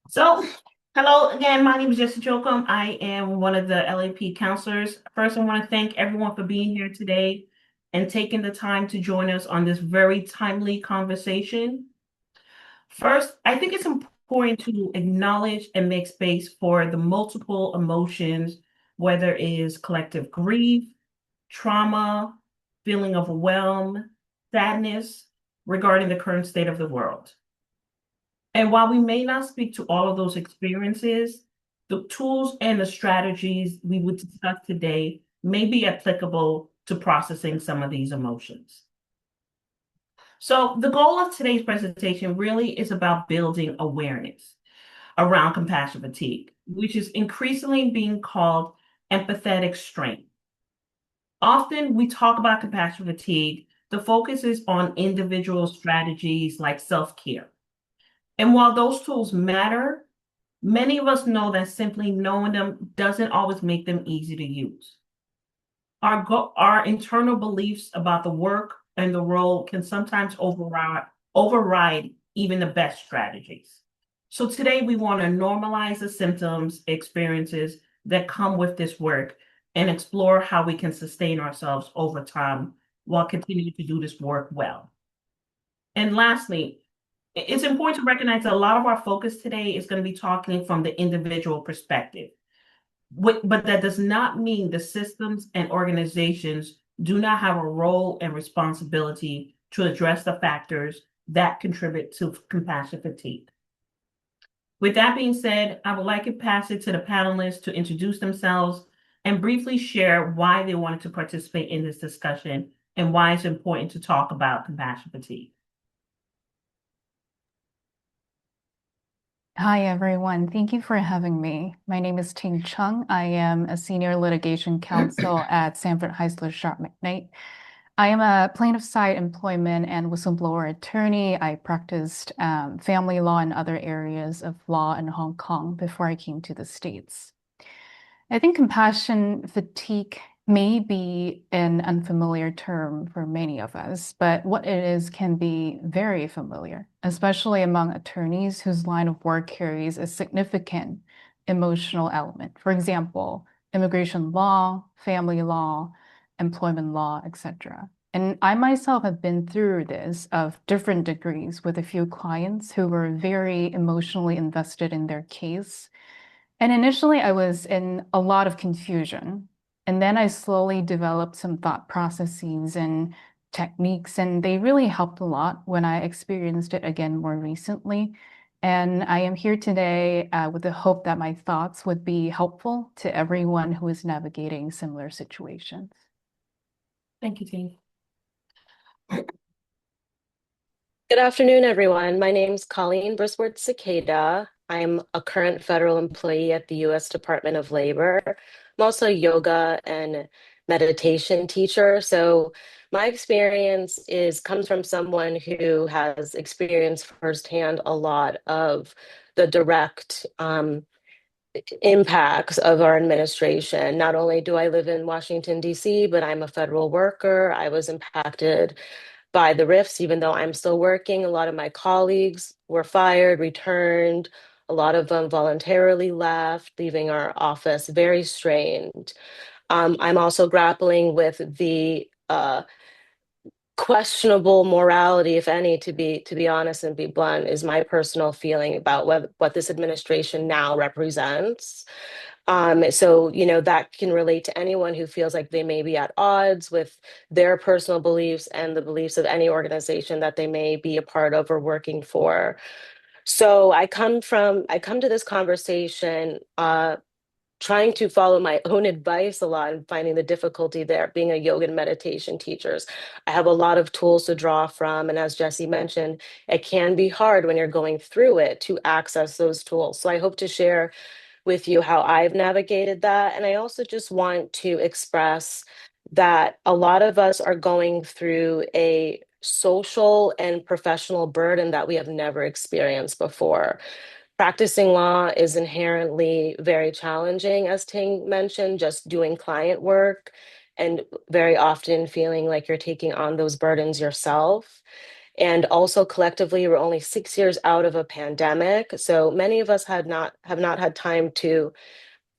So, hello again. My name is Jessica Jokum. I am one of the LAP counselors. First, I want to thank everyone for being here today and taking the time to join us on this very timely conversation. First, I think it's important to acknowledge and make space for the multiple emotions, whether it is collective grief, trauma, feeling overwhelmed, sadness regarding the current state of the world. And while we may not speak to all of those experiences, the tools and the strategies we would discuss today may be applicable to processing some of these emotions. So, the goal of today's presentation really is about building awareness around compassion fatigue, which is increasingly being called empathetic strain. Often we talk about compassion fatigue, the focus is on individual strategies like self care. And while those tools matter, many of us know that simply knowing them doesn't always make them easy to use. Our internal beliefs about the work and the role can sometimes override even the best strategies. So today we want to normalize the symptoms, experiences that come with this work and explore how we can sustain ourselves over time while continuing to do this work well. And lastly, it's important to recognize that a lot of our focus today is going to be talking from the individual perspective. But that does not mean the systems and organizations do not have a role and responsibility to address the factors that contribute to compassion fatigue. With that being said, I would like to pass it to the panelists to introduce themselves and briefly share why they wanted to participate in this discussion and why it's important to talk about compassion fatigue. Hi, everyone. Thank you for having me. My name is Ting Chung. I am a senior litigation counsel at Sanford Heisler Sharp McKnight. I am a plaintiff side employment and whistleblower attorney. I practiced family law and other areas of law in Hong Kong before I came to the States. I think compassion fatigue may be an unfamiliar term for many of us, but what it is can be very familiar, especially among attorneys whose line of work carries a significant emotional element. For example, immigration law, family law, employment law, etc. And I myself have been through this of different degrees with a few clients who were very emotionally invested in their case. And initially, I was in a lot of confusion. And then I slowly developed some thought processes and techniques, and they really helped a lot when I experienced it again more recently. And I am here today with the hope that my thoughts would be helpful to everyone who is navigating similar situations. Thank you, Team. Good afternoon, everyone. My name's Colleen Brisworth Cicada. I'm a current federal employee at the U.S. Department of Labor. I'm also a yoga and meditation teacher. So my experience comes from someone who has experienced firsthand a lot of the direct impacts of our administration. Not only do I live in Washington, D.C., but I'm a federal worker. I was impacted by the rifts, even though I'm still working. A lot of my colleagues were fired, returned. A lot of them voluntarily left, leaving our office very strained. I'm also grappling with the questionable morality, if any, to be honest and be blunt, is my personal feeling about what this administration now represents. So, that can relate to anyone who feels like they may be at odds with their personal beliefs and the beliefs of any organization that they may be a part of or working for. So I come to this conversation trying to follow my own advice a lot and finding the difficulty there being a yoga and meditation teachers. I have a lot of tools to draw from. And as Jesse mentioned, it can be hard when you're going through it to access those tools. So I hope to share with you how I've navigated that. And I also just want to express that a lot of us are going through a social and professional burden that we have never experienced before. Practicing law is inherently very challenging, as Ting mentioned, just doing client work and very often feeling like you're taking on those burdens yourself. And also collectively, we're only 6 years out of a pandemic. So many of us have not had time to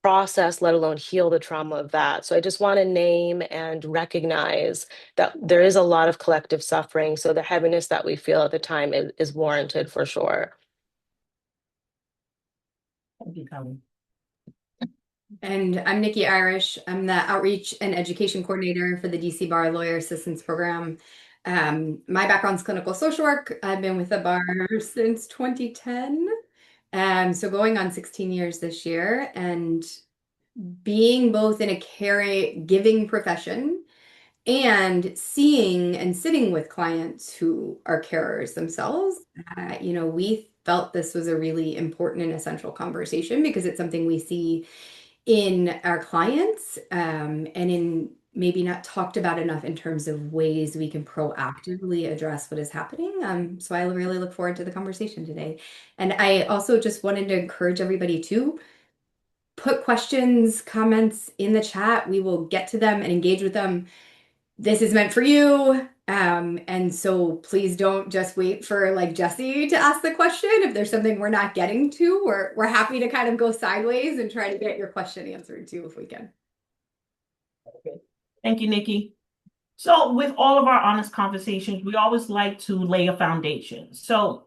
process, let alone heal the trauma of that. So I just want to name and recognize that there is a lot of collective suffering. So the heaviness that we feel at the time is warranted for sure. Thank you, Colleen. And I'm Nikki Irish. I'm the Outreach and Education Coordinator for the DC Bar Lawyer Assistance Program. My background is clinical social work. I've been with the bar since 2010. So going on 16 years this year, and being both in a giving profession and seeing and sitting with clients who are carers themselves, we felt this was a really important and essential conversation because it's something we see in our clients, and in maybe not talked about enough in terms of ways we can proactively address what is happening. So I really look forward to the conversation today. And I also just wanted to encourage everybody to put questions, comments in the chat. We will get to them and engage with them. This is meant for you. And so please don't just wait for like Jesse to ask the question. If there's something we're not getting to, we're happy to kind of go sideways and try to get your question answered too, if we can. Okay. Thank you, Nikki. So with all of our honest conversations, we always like to lay a foundation. So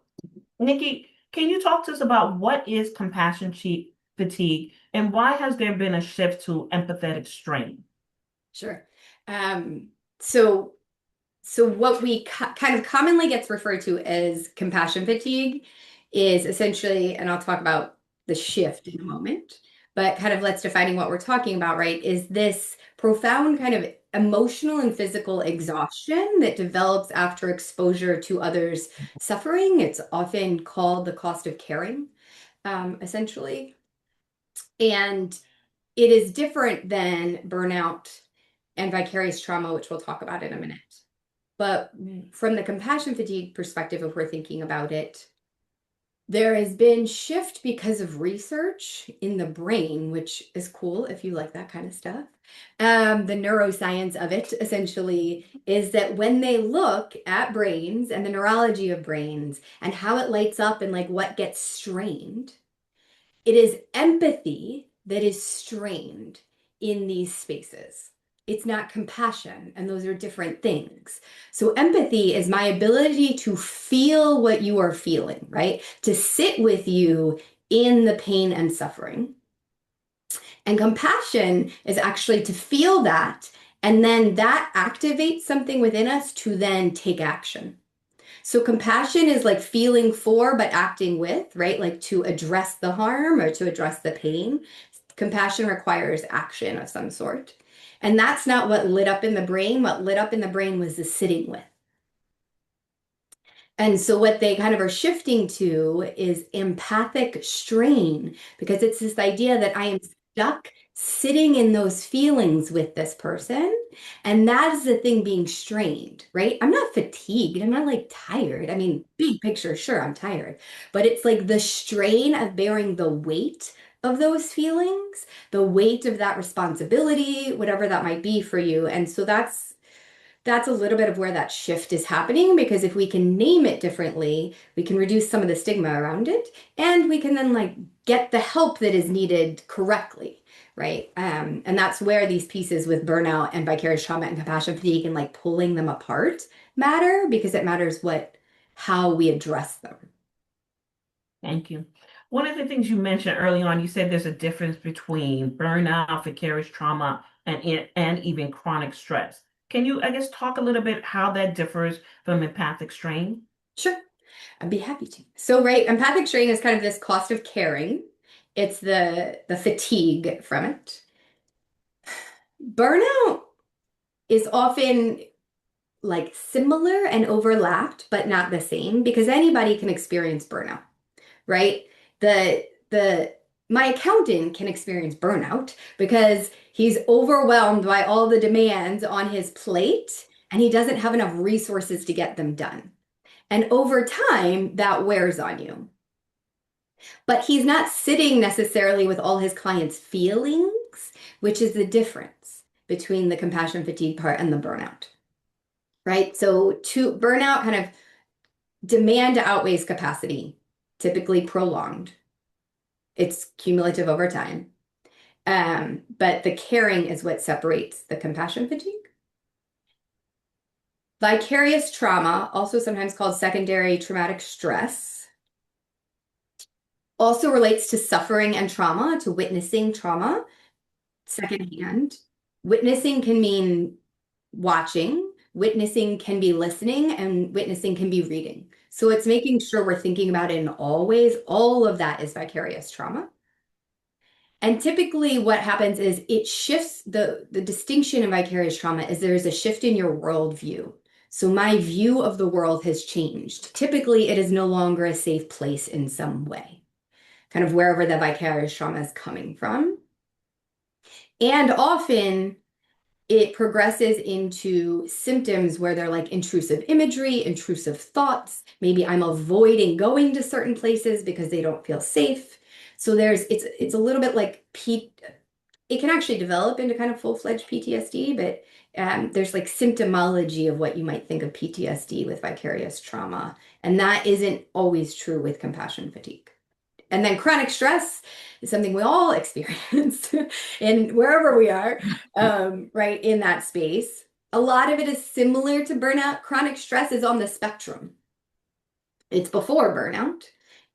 Nikki, can you talk to us about what is fatigue and why has there been a shift to empathetic strain? Sure. So what we kind of commonly gets referred to as compassion fatigue is essentially, and I'll talk about the shift in a moment, but kind of let's defining what we're talking about, right? Is this profound kind of emotional and physical exhaustion that develops after exposure to others' suffering. It's often called the cost of caring, essentially. And it is different than burnout and vicarious trauma, which we'll talk about in a minute. But from the compassion fatigue perspective, if we're thinking about it, there has been shift because of research in the brain, which is cool if you like that kind of stuff. The neuroscience of it essentially is that when they look at brains and the neurology of brains and how it lights up and like what gets strained, it is empathy that is strained in these spaces. It's not compassion, and those are different things. So empathy is my ability to feel what you are feeling, right? To sit with you in the pain and suffering. And compassion is actually to feel that, and then that activates something within us to then take action. So compassion is like feeling for, but acting with, right? Like to address the harm or to address the pain. Compassion requires action of some sort. And that's not what lit up in the brain. What lit up in the brain was the sitting with. And so what they kind of are shifting to is empathic strain, because it's this idea that I am stuck sitting in those feelings with this person. And that is the thing being strained, right? I'm not fatigued. I'm not like tired. I mean, big picture, sure, I'm tired. But it's like the strain of bearing the weight of those feelings, the weight of that responsibility, whatever that might be for you. And so that's a little bit of where that shift is happening, because if we can name it differently, we can reduce some of the stigma around it, and we can then like get the help that is needed correctly, right? And that's where these pieces with burnout and vicarious trauma and compassion fatigue and like pulling them apart matter, because it matters how we address them. Thank you. One of the things you mentioned early on, you said there's a difference between burnout, vicarious trauma, and even chronic stress. Can you, I guess, talk a little bit how that differs from empathic strain? Sure, I'd be happy to. So, right, empathic strain is kind of this cost of caring. It's the fatigue from it. Burnout is often like similar and overlapped, but not the same, because anybody can experience burnout, right? The my accountant can experience burnout because he's overwhelmed by all the demands on his plate and he doesn't have enough resources to get them done. And over time, that wears on you. But he's not sitting necessarily with all his clients' feelings, which is the difference between the compassion fatigue part and the burnout, right? So to burnout kind of Demand outweighs capacity, typically prolonged. It's cumulative over time. But the caring is what separates the compassion fatigue. Vicarious trauma, also sometimes called secondary traumatic stress, also relates to suffering and trauma, to witnessing trauma secondhand. Witnessing can mean watching, witnessing can be listening, and witnessing can be reading. So it's making sure we're thinking about it in all ways. All of that is vicarious trauma. And typically what happens is it shifts the distinction in vicarious trauma is there's a shift in your worldview. So my view of the world has changed. Typically, it is no longer a safe place in some way, kind of wherever the vicarious trauma is coming from. And often it progresses into symptoms where they're like intrusive imagery, intrusive thoughts. Maybe I'm avoiding going to certain places because they don't feel safe. So it's a little bit like it can actually develop into kind of full-fledged PTSD, but there's like symptomology of what you might think of PTSD with vicarious trauma. And that isn't always true with compassion fatigue. And then chronic stress is something we all experience in wherever we are, right in that space. A lot of it is similar to burnout. Chronic stress is on the spectrum. It's before burnout,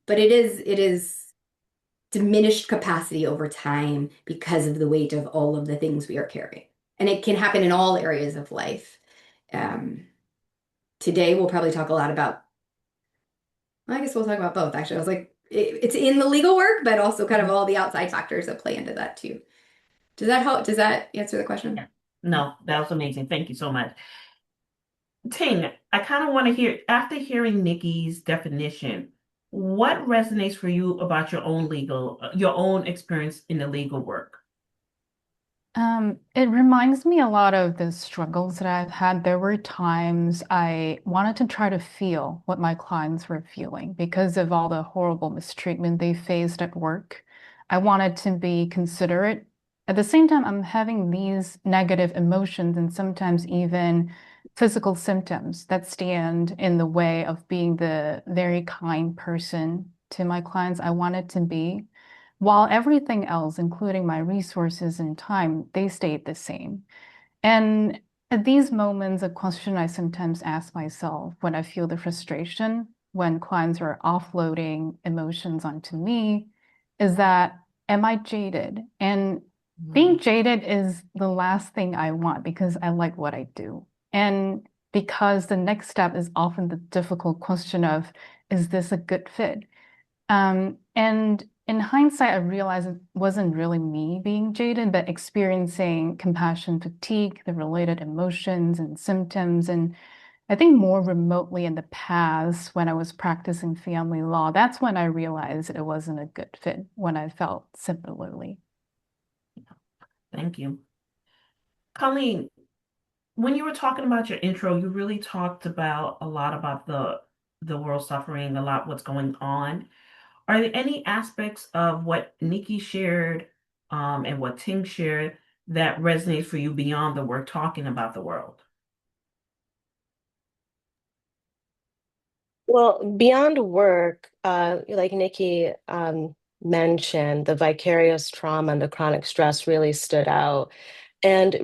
but it is diminished capacity over time because of the weight of all of the things we are carrying. And it can happen in all areas of life. Today, we'll probably talk a lot about, I guess we'll talk about both, actually. I was like, it's in the legal work, but also kind of all the outside factors that play into that too. Does that help? Does that answer the question? Yeah. No, that was amazing. Thank you so much. Ting, I kind of want to hear, after hearing Nikki's definition, what resonates for you about your own experience in the legal work? It reminds me a lot of the struggles that I've had. There were times I wanted to try to feel what my clients were feeling because of all the horrible mistreatment they faced at work. I wanted to be considerate. At the same time, I'm having these negative emotions and sometimes even physical symptoms that stand in the way of being the very kind person to my clients I wanted to be. While everything else, including my resources and time, they stayed the same. And at these moments, a question I sometimes ask myself when I feel the frustration, when clients are offloading emotions onto me, is that, am I jaded? And being jaded is the last thing I want because I like what I do. And because the next step is often the difficult question of, is this a good fit? And in hindsight, I realized it wasn't really me being jaded, but experiencing compassion fatigue, the related emotions and symptoms. And I think more remotely in the past, when I was practicing family law, that's when I realized it wasn't a good fit, when I felt similarly. Thank you. Colleen, when you were talking about your intro, you really talked about a lot about the world suffering, a lot what's going on. Are there any aspects of what Nikki shared, and what Ting shared that resonates for you beyond the work talking about the world? Well, beyond work, like Nikki mentioned, the vicarious trauma and the chronic stress really stood out. And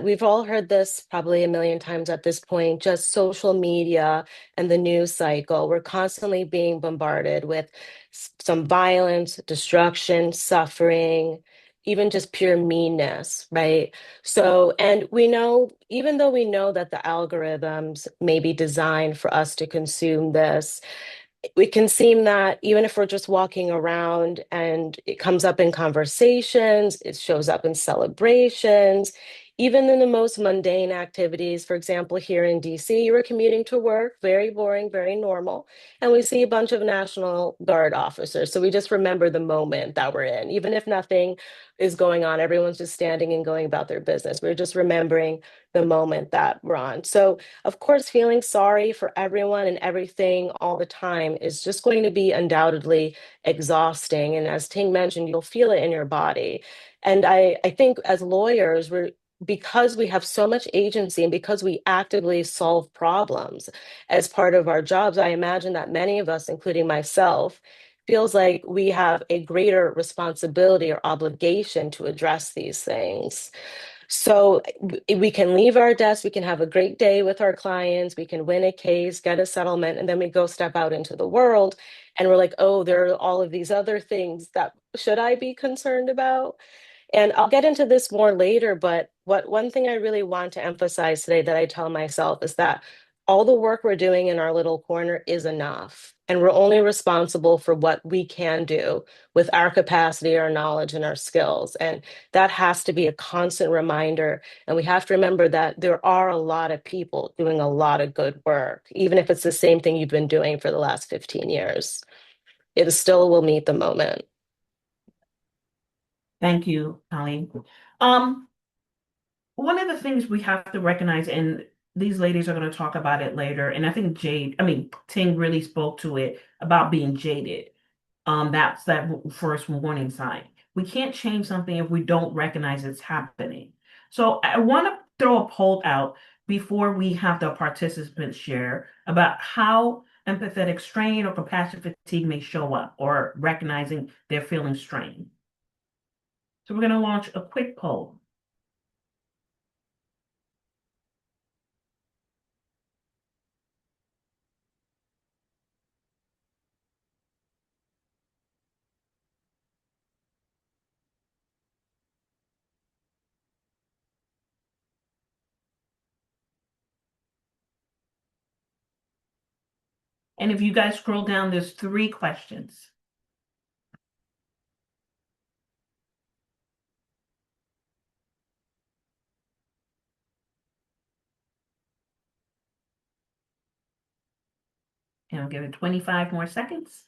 we've all heard this probably a million times at this point, just social media and the news cycle. We're constantly being bombarded with some violence, destruction, suffering, even just pure meanness, right? So, and we know, even though we know that the algorithms may be designed for us to consume this, it can seem that even if we're just walking around and it comes up in conversations, it shows up in celebrations, even in the most mundane activities. For example, here in DC, you were commuting to work, very boring, very normal. And we see a bunch of National Guard officers. So we just remember the moment that we're in. Even if nothing is going on, everyone's just standing and going about their business. We're just remembering the moment that we're on. So of course, feeling sorry for everyone and everything all the time is just going to be undoubtedly exhausting. And as Ting mentioned, you'll feel it in your body. And I think as lawyers, because we have so much agency and because we actively solve problems as part of our jobs, I imagine that many of us, including myself, feels like we have a greater responsibility or obligation to address these things. So we can leave our desk, we can have a great day with our clients, we can win a case, get a settlement, and then we go step out into the world and we're like, oh, there are all of these other things that should I be concerned about? And I'll get into this more later, but what one thing I really want to emphasize today that I tell myself is that all the work we're doing in our little corner is enough. And we're only responsible for what we can do with our capacity, our knowledge, and our skills. And that has to be a constant reminder. And we have to remember that there are a lot of people doing a lot of good work, even if it's the same thing you've been doing for the last 15 years. It still will meet the moment. Thank you, Colleen. Um, One of the things we have to recognize, and these ladies are going to talk about it later, and I think Ting really spoke to it about being jaded. That's that first warning sign. We can't change something if we don't recognize it's happening. So I want to throw a poll out before we have the participants share about how empathetic strain or compassion fatigue may show up or recognizing they're feeling strain. So we're going to launch a quick poll. And if you guys scroll down, there's 3 questions. And I'll give it 25 more seconds.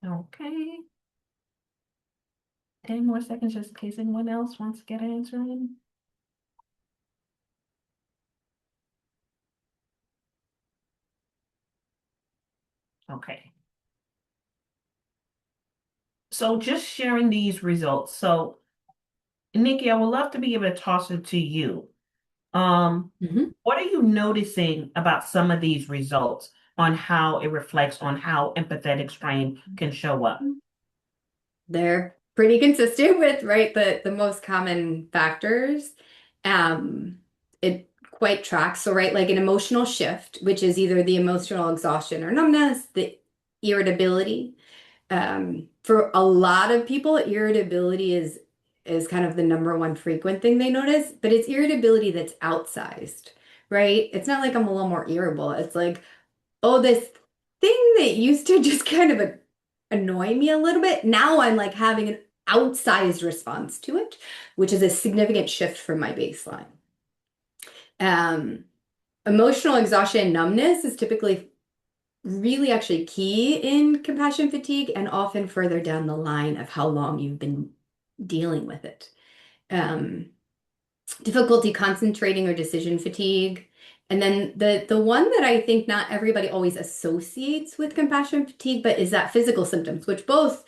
Okay. 10 more seconds just in case anyone else wants to get an answer in. Okay. So just sharing these results. So Nikki, I would love to be able to toss it to you. Mhm. What are you noticing about some of these results on how it reflects on how empathetic strain can show up? They're pretty consistent with, right, the most common factors. It quite tracks. So, right, like an emotional shift, which is either the emotional exhaustion or numbness, the irritability. For a lot of people, irritability is kind of the number one frequent thing they notice, but it's irritability that's outsized, right? It's not like I'm a little more irritable. It's like, oh, this thing that used to just kind of annoy me a little bit, now I'm like having an outsized response to it, which is a significant shift from my baseline. Um, Emotional exhaustion and numbness is typically really actually key in compassion fatigue and often further down the line of how long you've been dealing with it. Um, Difficulty concentrating or decision fatigue. And then the one that I think not everybody always associates with compassion fatigue, but is that physical symptoms, which both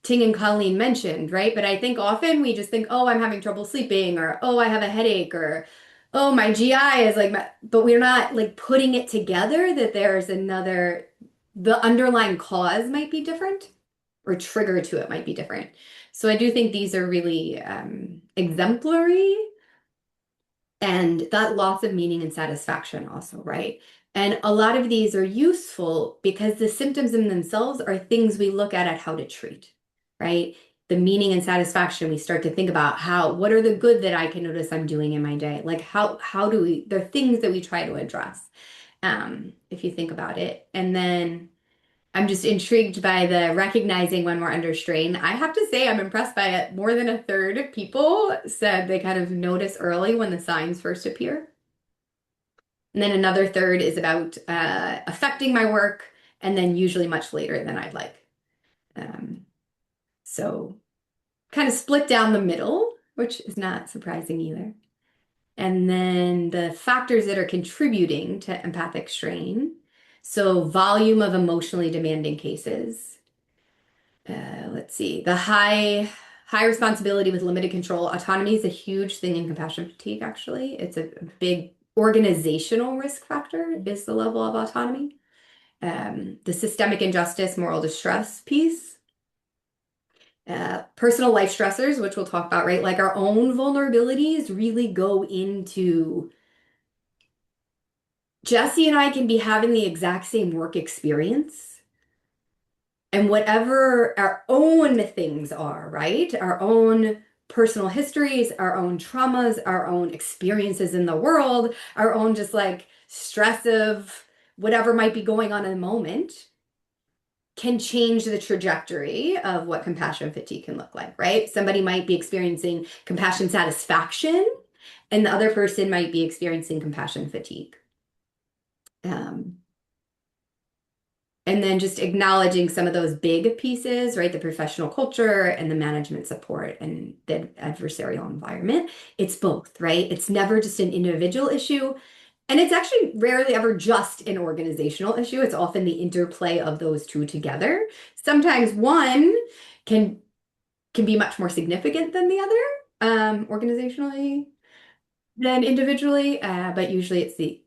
Ting and Colleen mentioned, right? But I think often we just think, oh, I'm having trouble sleeping, or oh, I have a headache, or oh, my GI is like, but we're not like putting it together that there's another, the underlying cause might be different or trigger to it might be different. So I do think these are really exemplary and that loss of meaning and satisfaction also, right? And a lot of these are useful because the symptoms in themselves are things we look at how to treat, right? The meaning and satisfaction, we start to think about what are the good that I can notice I'm doing in my day? Like how do they're things that we try to address, if you think about it. And then I'm just intrigued by the recognizing when we're under strain. I have to say, I'm impressed by it. More than a third of people said they kind of notice early when the signs first appear. And then another third is about affecting my work, and then usually much later than I'd like. Um, so kind of split down the middle, which is not surprising either. And then the factors that are contributing to empathic strain. So volume of emotionally demanding cases. Let's see, the high responsibility with limited control. Autonomy is a huge thing in compassion fatigue, actually. It's a big organizational risk factor is the level of autonomy. The systemic injustice, moral distress piece. Personal life stressors, which we'll talk about, right? Like our own vulnerabilities really go into Jesse and I can be having the exact same work experience. And whatever our own things are, right? Our own personal histories, our own traumas, our own experiences in the world, our own just like stress of whatever might be going on in the moment can change the trajectory of what compassion fatigue can look like, right? Somebody might be experiencing compassion satisfaction, and the other person might be experiencing compassion fatigue. Um, and then just acknowledging some of those big pieces, right? The professional culture and the management support and the adversarial environment. It's both, right? It's never just an individual issue. And it's actually rarely ever just an organizational issue. It's often the interplay of those two together. Sometimes one can be much more significant than the other, organizationally than individually, but usually it's the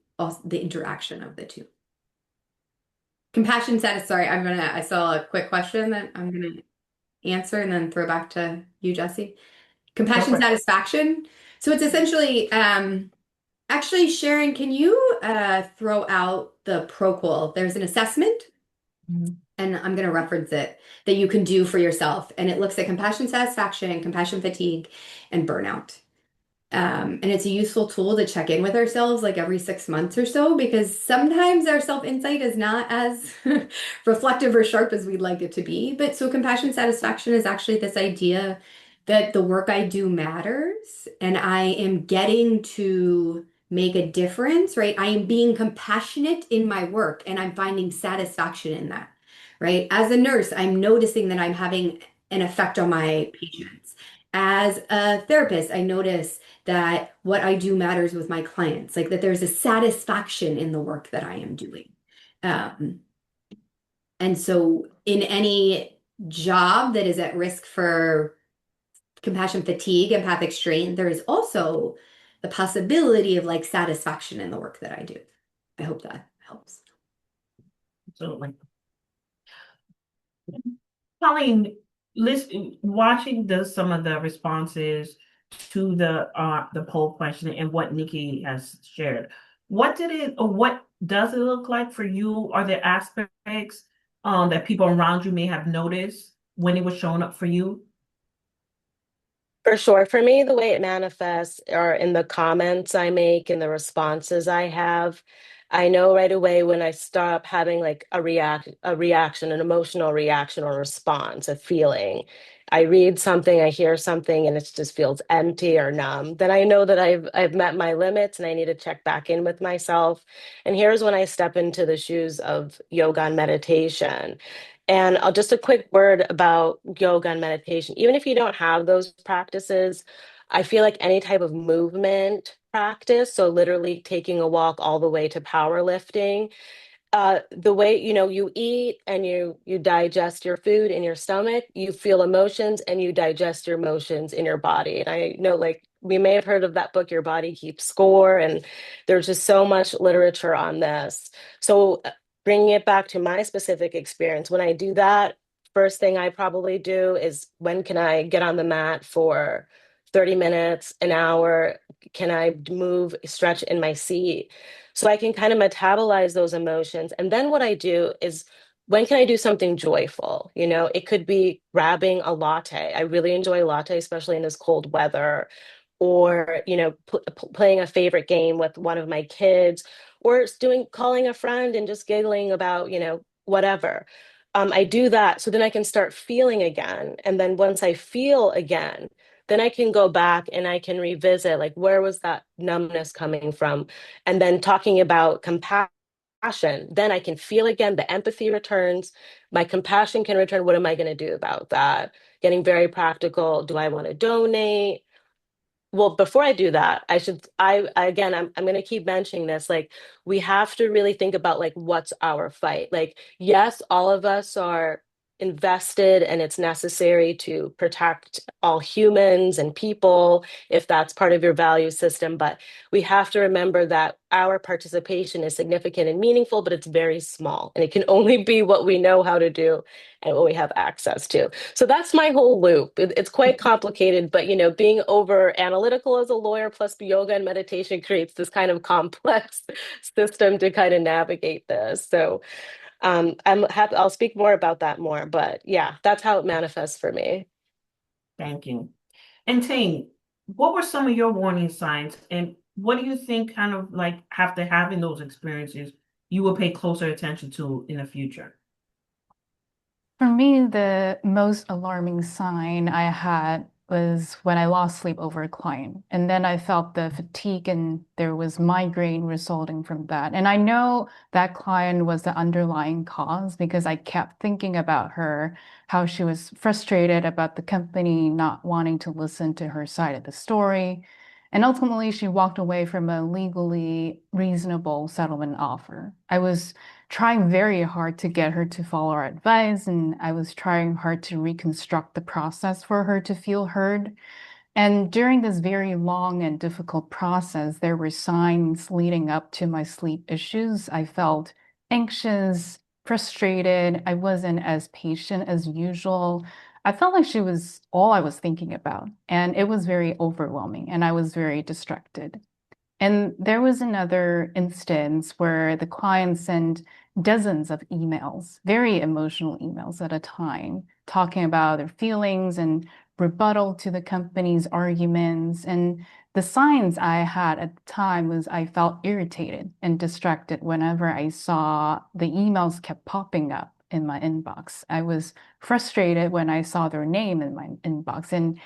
interaction of the two. Compassion status, sorry, I saw a quick question that I'm gonna answer and then throw back to you, Jesse. Go Compassion for it. satisfaction. So it's essentially, actually, Sharon, can you throw out the ProQual? There's an assessment, Mhm. and I'm gonna reference it, that you can do for yourself. And it looks at compassion satisfaction, compassion fatigue, and burnout. And it's a useful tool to check in with ourselves like every 6 months or so, because sometimes our self-insight is not as reflective or sharp as we'd like it to be. But so compassion satisfaction is actually this idea that the work I do matters and I am getting to make a difference, right? I am being compassionate in my work and I'm finding satisfaction in that, right? As a nurse, I'm noticing that I'm having an effect on my patients. As a therapist, I notice that what I do matters with my clients, like that there's a satisfaction in the work that I am doing. Um, and so in any job that is at risk for compassion fatigue, empathic strain, there is also the possibility of like satisfaction in the work that I do. I hope that helps. Absolutely. Colleen, listen, watching some of the responses to the poll question and what Nikki has shared, what did it or what does it look like for you? Are there aspects that people around you may have noticed when it was showing up for you? For sure. For me, the way it manifests are in the comments I make and the responses I have. I know right away when I stop having like a reaction, an emotional reaction or response, a feeling. I read something, I hear something, and it just feels empty or numb. Then I know that I've met my limits and I need to check back in with myself. And here's when I step into the shoes of yoga and meditation. And just a quick word about yoga and meditation. Even if you don't have those practices, I feel like any type of movement practice, so literally taking a walk all the way to powerlifting, the way you eat and you digest your food in your stomach, you feel emotions and you digest your emotions in your body. And I know, like, we may have heard of that book, Your Body Keeps Score, and there's just so much literature on this. So bringing it back to my specific experience, when I do that, first thing I probably do is, when can I get on the mat for 30 minutes, an hour? Can I move, stretch in my seat? So I can kind of metabolize those emotions. And then what I do is, when can I do something joyful? It could be grabbing a latte. I really enjoy latte, especially in this cold weather, or, playing a favorite game with one of my kids, or calling a friend and just giggling about, whatever. I do that so then I can start feeling again. And then once I feel again, then I can go back and I can revisit like where was that numbness coming from? And then talking about compassion, then I can feel again, the empathy returns, my compassion can return. What am I going to do about that? Getting very practical. Do I want to donate? Well, before I do that, again, I'm going to keep mentioning this. Like, we have to really think about like what's our fight. Like, yes, all of us are invested and it's necessary to protect all humans and people if that's part of your value system. But we have to remember that our participation is significant and meaningful, but it's very small and it can only be what we know how to do and what we have access to. So that's my whole loop. It's quite complicated, but being over analytical as a lawyer plus yoga and meditation creates this kind of complex system to kind of navigate this. So I'm happy. I'll speak more about that more, but yeah, that's how it manifests for me. Thank you. And Tane, what were some of your warning signs, and what do you think kind of like after having those experiences, you will pay closer attention to in the future? For me, the most alarming sign I had was when I lost sleep over a client. And then I felt the fatigue and there was migraine resulting from that. And I know that client was the underlying cause because I kept thinking about her, how she was frustrated about the company not wanting to listen to her side of the story. And ultimately, she walked away from a legally reasonable settlement offer. I was trying very hard to get her to follow our advice, and I was trying hard to reconstruct the process for her to feel heard. And during this very long and difficult process, there were signs leading up to my sleep issues. I felt anxious, frustrated. I wasn't as patient as usual. I felt like she was all I was thinking about, and it was very overwhelming, and I was very distracted. And there was another instance where the client sent dozens of emails, very emotional emails at a time, talking about their feelings and rebuttal to the company's arguments. And the signs I had at the time was I felt irritated and distracted whenever I saw the emails kept popping up in my inbox. I was frustrated when I saw their name in my inbox. And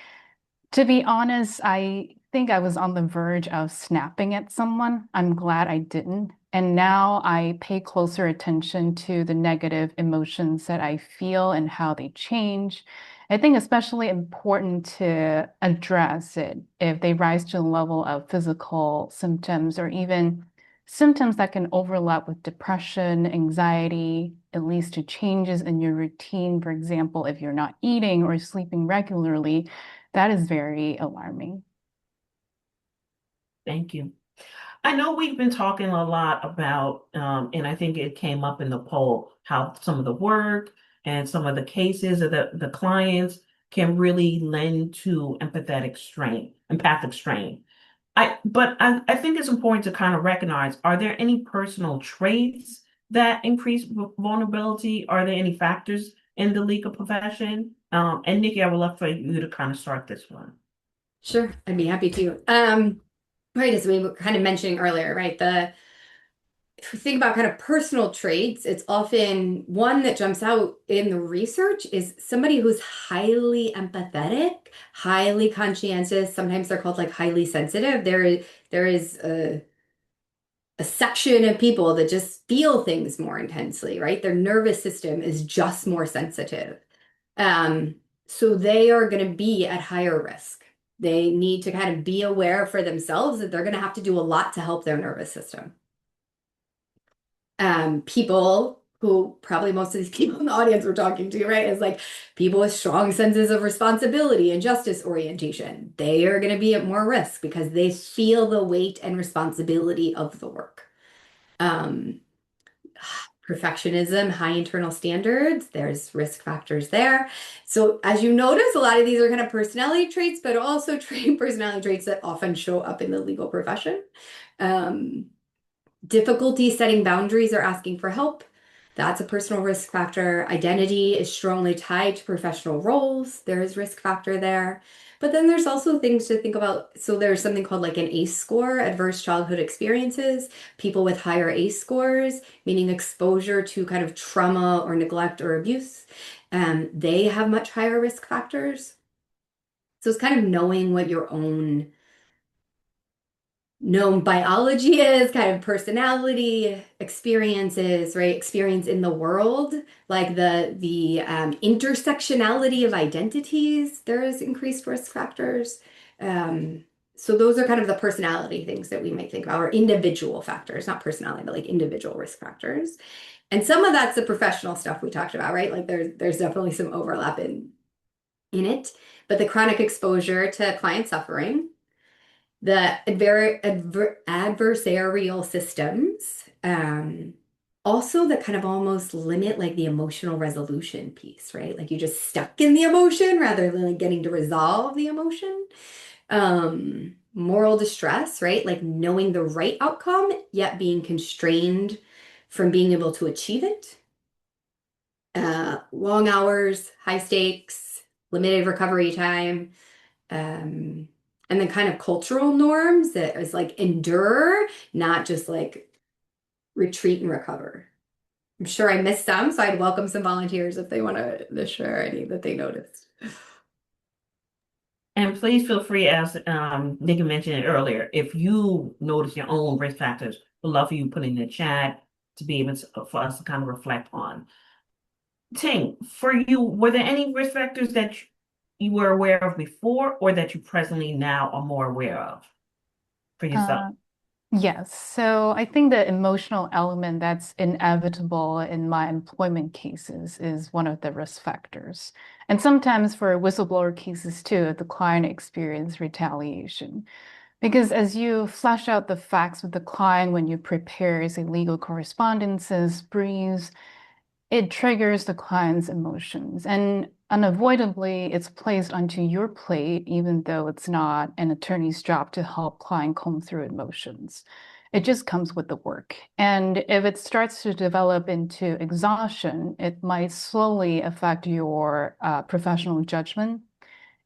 to be honest, I think I was on the verge of snapping at someone. I'm glad I didn't. And now I pay closer attention to the negative emotions that I feel and how they change. I think especially important to address it if they rise to the level of physical symptoms or even symptoms that can overlap with depression, anxiety, it leads to changes in your routine. For example, if you're not eating or sleeping regularly, that is very alarming. Thank you. I know we've been talking a lot about, and I think it came up in the poll, how some of the work and some of the cases of the clients can really lend to empathic strain. But I think it's important to kind of recognize, are there any personal traits that increase vulnerability? Are there any factors in the legal profession? And Nikki, I would love for you to kind of start this one. Sure, I'd be happy to. Right, as we were kind of mentioning earlier, right? If we think about kind of personal traits, it's often one that jumps out in the research is somebody who's highly empathetic, highly conscientious. Sometimes they're called like highly sensitive. There is a section of people that just feel things more intensely, right? Their nervous system is just more sensitive. Um, so they are going to be at higher risk. They need to kind of be aware for themselves that they're going to have to do a lot to help their nervous system. People who probably most of these people in the audience we're talking to, right, is like people with strong senses of responsibility and justice orientation. They are going to be at more risk because they feel the weight and responsibility of the work. Um, Perfectionism, high internal standards, there's risk factors there. So as you notice, a lot of these are kind of personality traits, but also personality traits that often show up in the legal profession. Um, Difficulty setting boundaries or asking for help. That's a personal risk factor. Identity is strongly tied to professional roles. There is risk factor there. But then there's also things to think about. So there's something called like an ACE score, adverse childhood experiences. People with higher ACE scores, meaning exposure to kind of trauma or neglect or abuse, they have much higher risk factors. So it's kind of knowing what your own known biology is, kind of personality, experiences, right? Experience in the world, like the intersectionality of identities. There is increased risk factors. So those are kind of the personality things that we might think about, or individual factors, not personality, but like individual risk factors. And some of that's the professional stuff we talked about, right? Like there's definitely some overlap in it, but the chronic exposure to client suffering, the adversarial systems, also that kind of almost limit like the emotional resolution piece, right? Like you just stuck in the emotion rather than like getting to resolve the emotion. Moral distress, right? Like knowing the right outcome, yet being constrained from being able to achieve it. Long hours, high stakes, limited recovery time. And then kind of cultural norms that is like endure, not just like retreat and recover. I'm sure I missed some, so I'd welcome some volunteers if they want to share any that they noticed. And please feel free, as Nikki mentioned it earlier, if you notice your own risk factors, we'd love for you to put in the chat to be able to, for us to kind of reflect on. Ting, for you, were there any risk factors that you were aware of before or that you presently now are more aware of for yourself? Uh, yes. So I think the emotional element that's inevitable in my employment cases is one of the risk factors. And sometimes for whistleblower cases too, if the client experience retaliation. Because as you flesh out the facts with the client when you prepare, say, legal correspondences, briefs, it triggers the client's emotions. And unavoidably, it's placed onto your plate, even though it's not an attorney's job to help client comb through emotions. It just comes with the work. And if it starts to develop into exhaustion, it might slowly affect your professional judgment.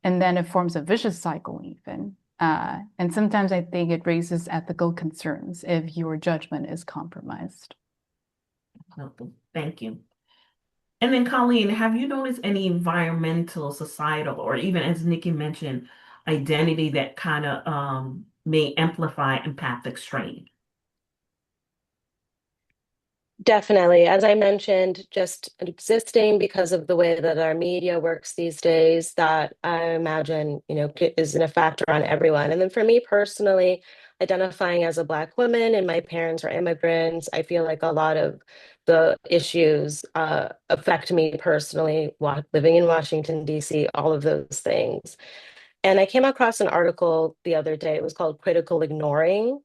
And then it forms a vicious cycle, even. And sometimes I think it raises ethical concerns if your judgment is compromised. Thank you. And then, Colleen, have you noticed any environmental, societal, or even as Nikki mentioned, identity that kind of may amplify empathic strain? Definitely. As I mentioned, just existing because of the way that our media works these days, that I imagine, is a factor on everyone. And then for me personally, identifying as a Black woman and my parents are immigrants, I feel like a lot of the issues affect me personally, living in Washington, D.C., all of those things. And I came across an article the other day. It was called Critical Ignoring.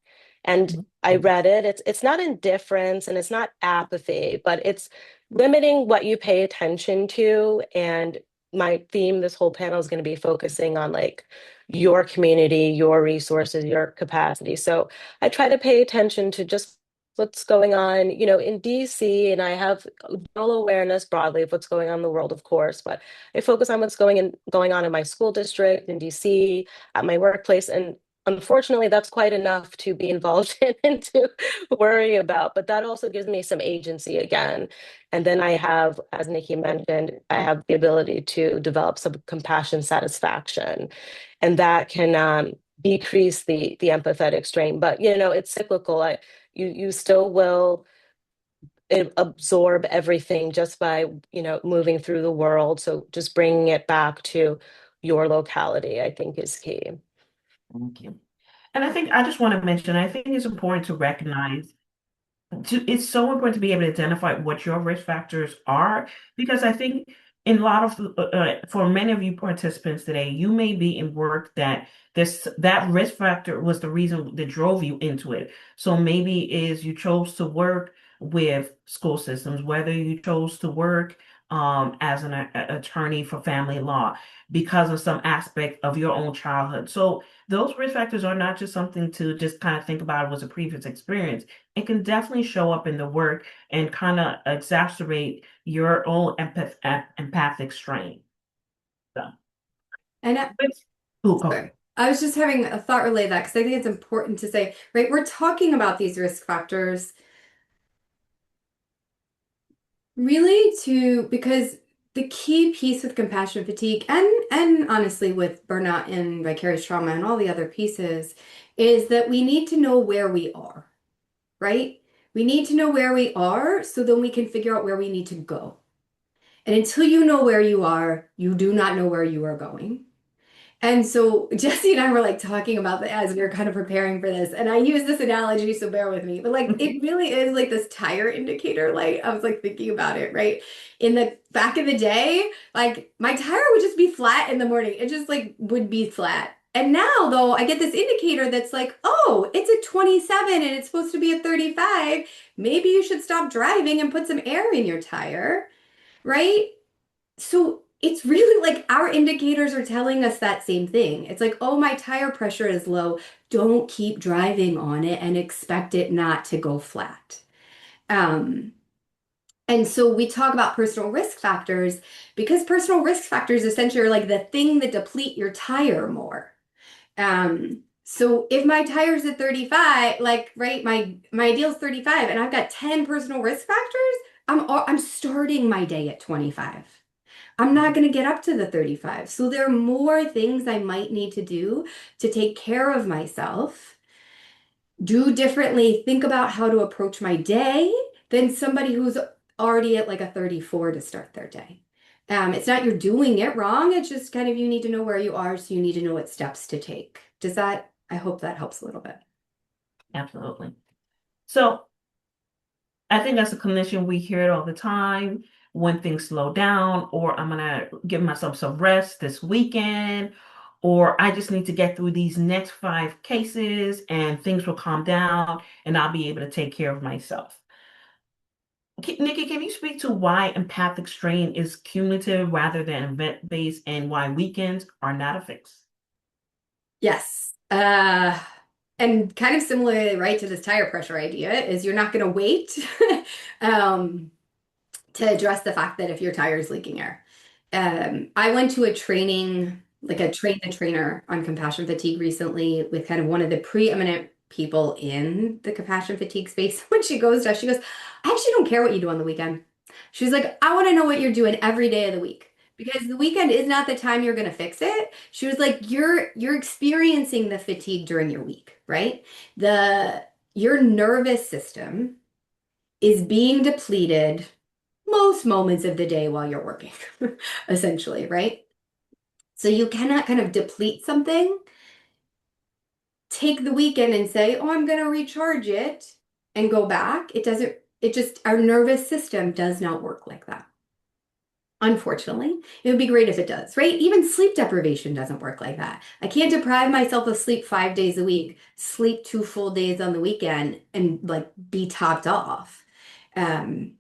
And I read it. It's not indifference and it's not apathy, but it's limiting what you pay attention to. And my theme, this whole panel is going to be focusing on like your community, your resources, your capacity. So I try to pay attention to just what's going on, in DC, and I have general awareness broadly of what's going on in the world, of course, but I focus on what's going on in my school district in DC, at my workplace, and unfortunately, that's quite enough to be involved in and to worry about. But that also gives me some agency again. And then I have, as Nikki mentioned, I have the ability to develop some compassion satisfaction, and that can decrease the empathetic strain. But it's cyclical. You still will absorb everything just by moving through the world, so just bringing it back to your locality, I think, is key. Thank you. And I think I just want to mention, I think it's important to recognize it's so important to be able to identify what your risk factors are, because I think in a lot of for many of you participants today, you may be in work that risk factor was the reason that drove you into it. So maybe is you chose to work with school systems, whether you chose to work as an attorney for family law because of some aspect of your own childhood. So those risk factors are not just something to just kind of think about as a previous experience. It can definitely show up in the work and kind of exacerbate your own empathic strain. So, And ooh, go ahead. sorry. I was just having a thought relay that because I think it's important to say, right, we're talking about these risk factors really because the key piece with compassion fatigue and honestly with burnout and vicarious trauma and all the other pieces is that we need to know where we are, right? We need to know where we are so then we can figure out where we need to go. And until you know where you are, you do not know where you are going. And so Jesse and I were like talking about that as we were kind of preparing for this. And I use this analogy, so bear with me. But like it really is like this tire indicator light. I was like thinking about it, right? In the back of the day, like my tire would just be flat in the morning. It just like would be flat. And now though, I get this indicator that's like, oh, it's a 27 and it's supposed to be a 35. Maybe you should stop driving and put some air in your tire, right? So it's really like our indicators are telling us that same thing. It's like, oh, my tire pressure is low. Don't keep driving on it and expect it not to go flat. Um, and so we talk about personal risk factors because personal risk factors essentially are like the thing that deplete your tire more. So if my tire's at 35, like right, my ideal is 35 and I've got 10 personal risk factors, I'm starting my day at 25. I'm not going to get up to the 35. So there are more things I might need to do to take care of myself, do differently, think about how to approach my day than somebody who's already at like a 34 to start their day. It's not you're doing it wrong. It's just kind of you need to know where you are, so you need to know what steps to take. I hope that helps a little bit. Absolutely. So I think as a clinician, we hear it all the time when things slow down, or I'm gonna give myself some rest this weekend, or I just need to get through these next 5 cases and things will calm down and I'll be able to take care of myself. Nikki, can you speak to why empathic strain is cumulative rather than event-based and why weekends are not a fix? Yes. And kind of similarly, right, to this tire pressure idea is you're not going to wait. um, to address the fact that if your tire is leaking air. I went to a training, like a train the trainer on compassion fatigue recently with kind of one of the preeminent people in the compassion fatigue space. When she goes to us, she goes, I actually don't care what you do on the weekend. She's like, I want to know what you're doing every day of the week. Because the weekend is not the time you're going to fix it. She was like, you're experiencing the fatigue during your week, right? Your nervous system is being depleted most moments of the day while you're working, essentially, right? So you cannot kind of deplete something, take the weekend and say, oh, I'm going to recharge it and go back. Our nervous system does not work like that. Unfortunately, it would be great if it does, right? Even sleep deprivation doesn't work like that. I can't deprive myself of sleep 5 days a week, sleep 2 full days on the weekend, and like be topped off. Um,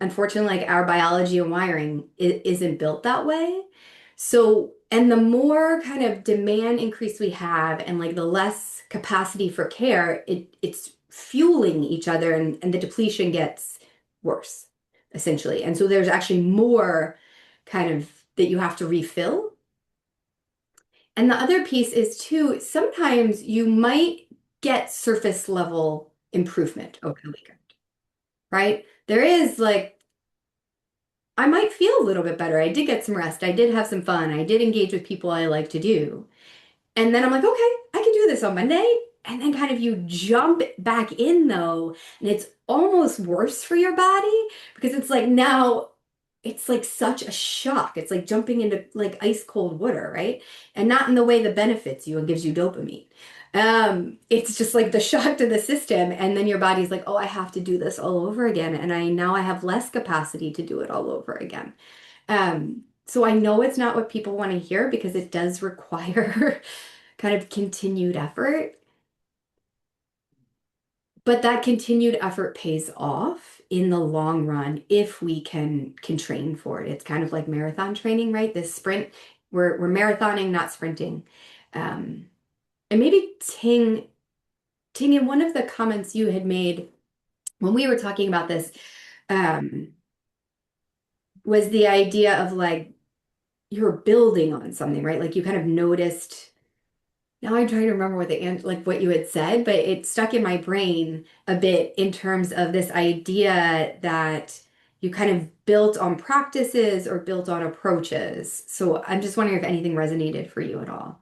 Unfortunately, like our biology and wiring isn't built that way. So, and the more kind of demand increase we have and like the less capacity for care, it's fueling each other and the depletion gets worse, essentially. And so there's actually more kind of that you have to refill. And the other piece is too, sometimes you might get surface level improvement over the weekend, right? There is like I might feel a little bit better. I did get some rest. I did have some fun. I did engage with people I like to do. And then I'm like, okay, I can do this on Monday. And then kind of you jump back in though, and it's almost worse for your body because it's like now it's like such a shock. It's like jumping into like ice cold water, right? And not in the way that benefits you and gives you dopamine. It's just like the shock to the system, and then your body's like, oh, I have to do this all over again, and I have less capacity to do it all over again. So I know it's not what people want to hear because it does require kind of continued effort. but that continued effort pays off in the long run if we can train for it. It's kind of like marathon training, right? This sprint, we're marathoning, not sprinting. And maybe Ting, in one of the comments you had made when we were talking about this, um, was the idea of like you're building on something, right? Like you kind of noticed. Now I'm trying to remember what like what you had said, but it stuck in my brain a bit in terms of this idea that you kind of built on practices or built on approaches. So I'm just wondering if anything resonated for you at all.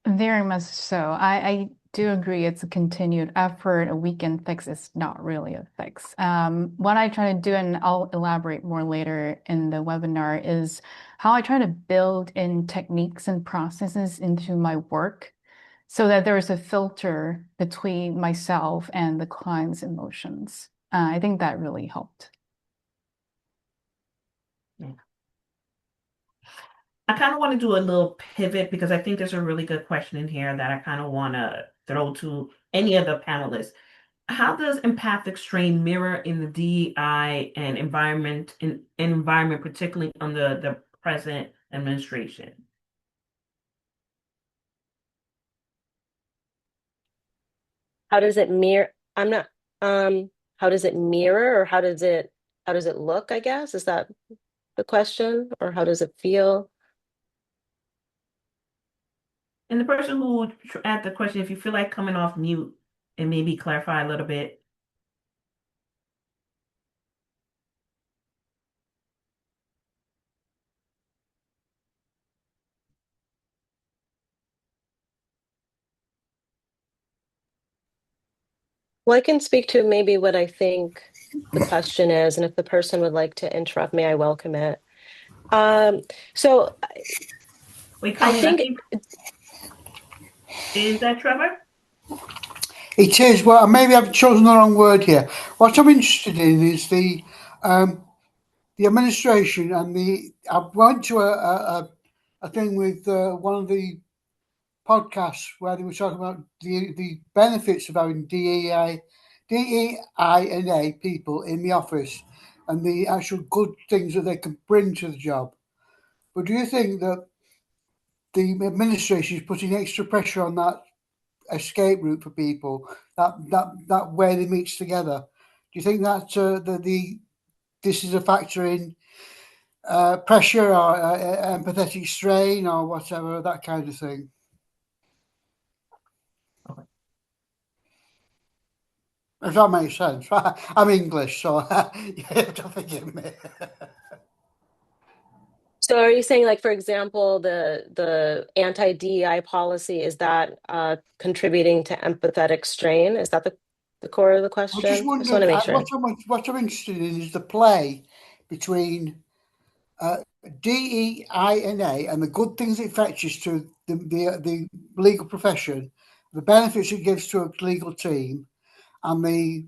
Very much so. I do agree it's a continued effort. A weekend fix is not really a fix. What I try to do, and I'll elaborate more later in the webinar, is how I try to build in techniques and processes into my work so that there is a filter between myself and the client's emotions. I think that really helped. I kind of want to do a little pivot because I think there's a really good question in here that I kind of want to throw to any of the panelists. How does empathic strain mirror in the DEI and environment, particularly under the present administration? How does it mirror? I'm not, how does it mirror or how does it look, I guess? Is that the question? Or how does it feel? And the person who asked the question, if you feel like coming off mute and maybe clarify a little bit. Well, I can speak to maybe what I think the question is, and if the person would like to interrupt me, I welcome it. Um, so Wait, I Colleen, I think think, is that Trevor? It is. Well, maybe I've chosen the wrong word here. What I'm interested in is the administration and the. I went to a thing with one of the podcasts where they were talking about the benefits of having DEI and A people in the office and the actual good things that they can bring to the job. But do you think that the administration is putting extra pressure on that escape route for people, that way they meet together? Do you think that this is a factor in pressure or empathetic strain or whatever, that kind of thing? Okay. If that makes sense. I'm English, so you have to forgive me. so. Are you saying, like, for example, the anti-DEI policy, is that contributing to empathetic strain? Is that the core of the I just question? I just want wondered to make sure. what I'm interested in is the play between DEI and the good things it fetches to the legal profession, the benefits it gives to a legal team, and the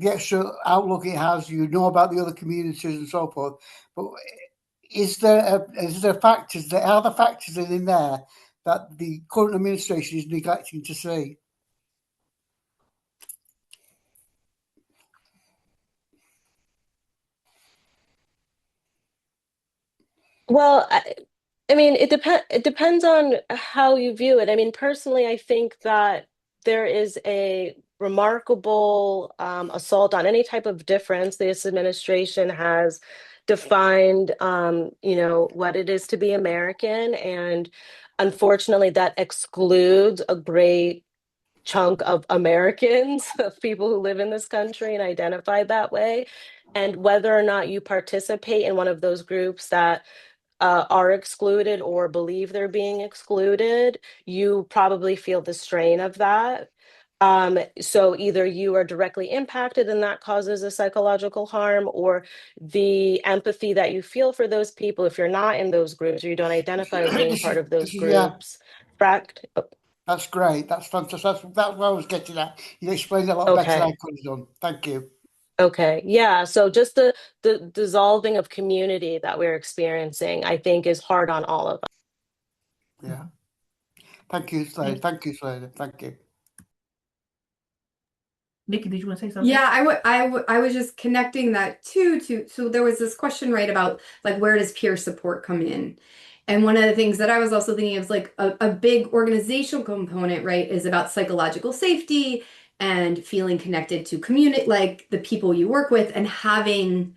extra outlook it has. You know about the other communities and so forth. But is there factors? There are the factors in there that the current administration is neglecting to see. Well, I mean, it depends on how you view it. I mean, personally, I think that there is a remarkable assault on any type of difference. This administration has defined, what it is to be American, and unfortunately, that excludes a great chunk of Americans, of people who live in this country and identify that way. And whether or not you participate in one of those groups that are excluded or believe they're being excluded, you probably feel the strain of that. So either you are directly impacted and that causes a psychological harm, or the empathy that you feel for those people, if you're not in those groups or you don't identify as being part of those Yeah, groups. Fract. that's great. That's fantastic. That's what I was getting at. You explained a lot better than I Okay. could have done. Thank you. Okay. Yeah. So just the dissolving of community that we're experiencing, I think, is hard on all of us. Yeah. Thank you, Slade. Thank you, Slade. Thank you. Nikki, did you want to say something? Yeah, I was just connecting that too to so there was this question right about like where does peer support come in? And one of the things that I was also thinking of is like a big organizational component, right, is about psychological safety and feeling connected to community, like the people you work with, and having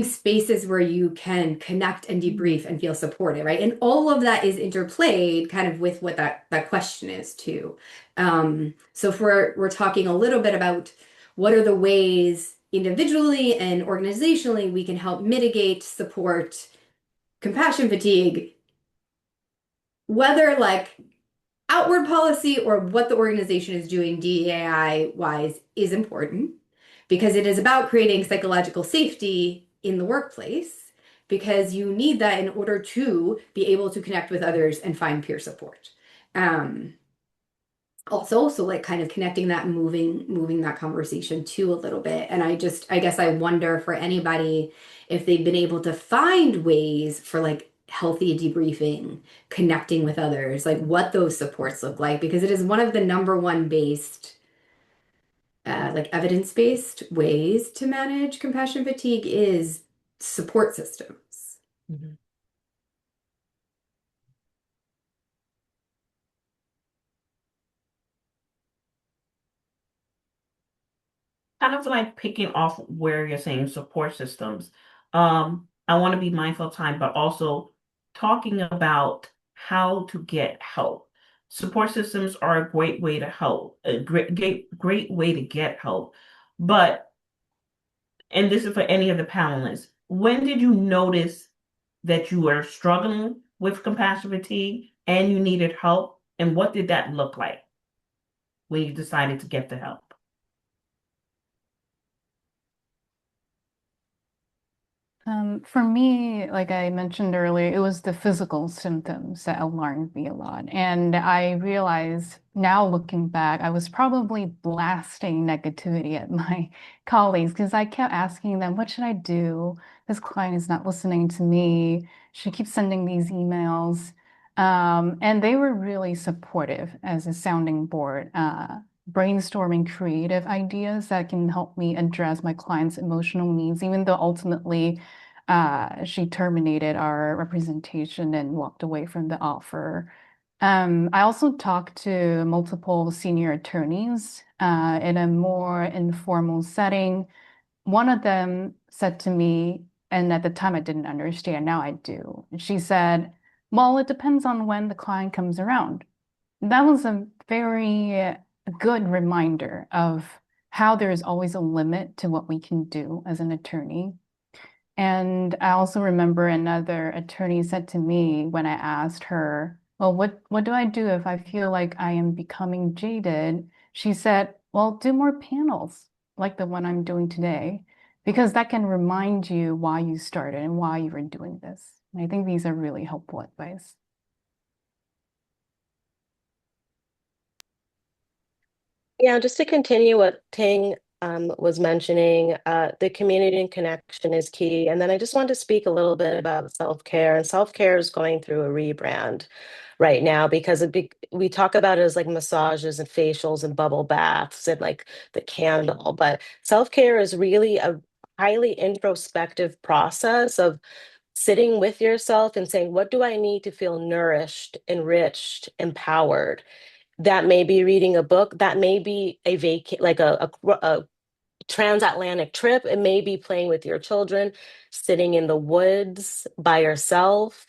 spaces where you can connect and debrief and feel supported, right? And all of that is interplayed kind of with what that question is too. So if we're talking a little bit about what are the ways individually and organizationally we can help mitigate, support compassion fatigue, whether like outward policy or what the organization is doing DEI wise is important because it is about creating psychological safety in the workplace because you need that in order to be able to connect with others and find peer support. Um, Also, so like kind of connecting that and moving that conversation too a little bit. And I guess I wonder for anybody if they've been able to find ways for like healthy debriefing, connecting with others, like what those supports look like, because it is one of the number one based like evidence-based ways to manage compassion fatigue is support systems. Mhm. Kind of like picking off where you're saying support systems. I want to be mindful of time, but also talking about how to get help. Support systems are a great way to help, a great way to get help. But, and this is for any of the panelists, when did you notice that you were struggling with compassion fatigue and you needed help? And what did that look like when you decided to get the help? For me, like I mentioned earlier, it was the physical symptoms that alarmed me a lot. And I realized now looking back, I was probably blasting negativity at my colleagues because I kept asking them, what should I do? This client is not listening to me. She keeps sending these emails. And they were really supportive as a sounding board, brainstorming creative ideas that can help me address my client's emotional needs, even though ultimately she terminated our representation and walked away from the offer. I also talked to multiple senior attorneys in a more informal setting. One of them said to me, and at the time I didn't understand, now I do. She said, well, it depends on when the client comes around. That was a very good reminder of how there is always a limit to what we can do as an attorney. And I also remember another attorney said to me when I asked her, well, what do I do if I feel like I am becoming jaded? She said, well, do more panels like the one I'm doing today, because that can remind you why you started and why you were doing this. And I think these are really helpful advice. Yeah, just to continue what Ting was mentioning, the community and connection is key. And then I just wanted to speak a little bit about self-care. And self-care is going through a rebrand right now because we talk about it as like massages and facials and bubble baths and like the candle. But self-care is really a highly introspective process of sitting with yourself and saying, what do I need to feel nourished, enriched, empowered? That may be reading a book, that may be a like a transatlantic trip, it may be playing with your children, sitting in the woods by yourself.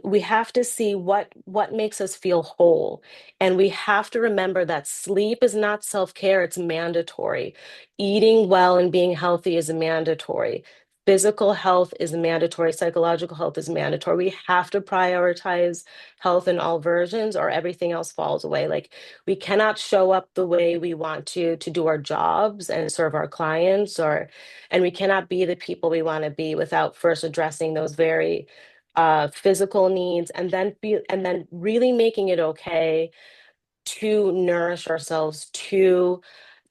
We have to see what makes us feel whole, and we have to remember that sleep is not self-care, it's mandatory. Eating well and being healthy is mandatory. Physical health is mandatory. Psychological health is mandatory. We have to prioritize health in all versions, or everything else falls away. Like, we cannot show up the way we want to do our jobs and serve our clients, and we cannot be the people we want to be without first addressing those very physical needs, and then really making it okay to nourish ourselves, to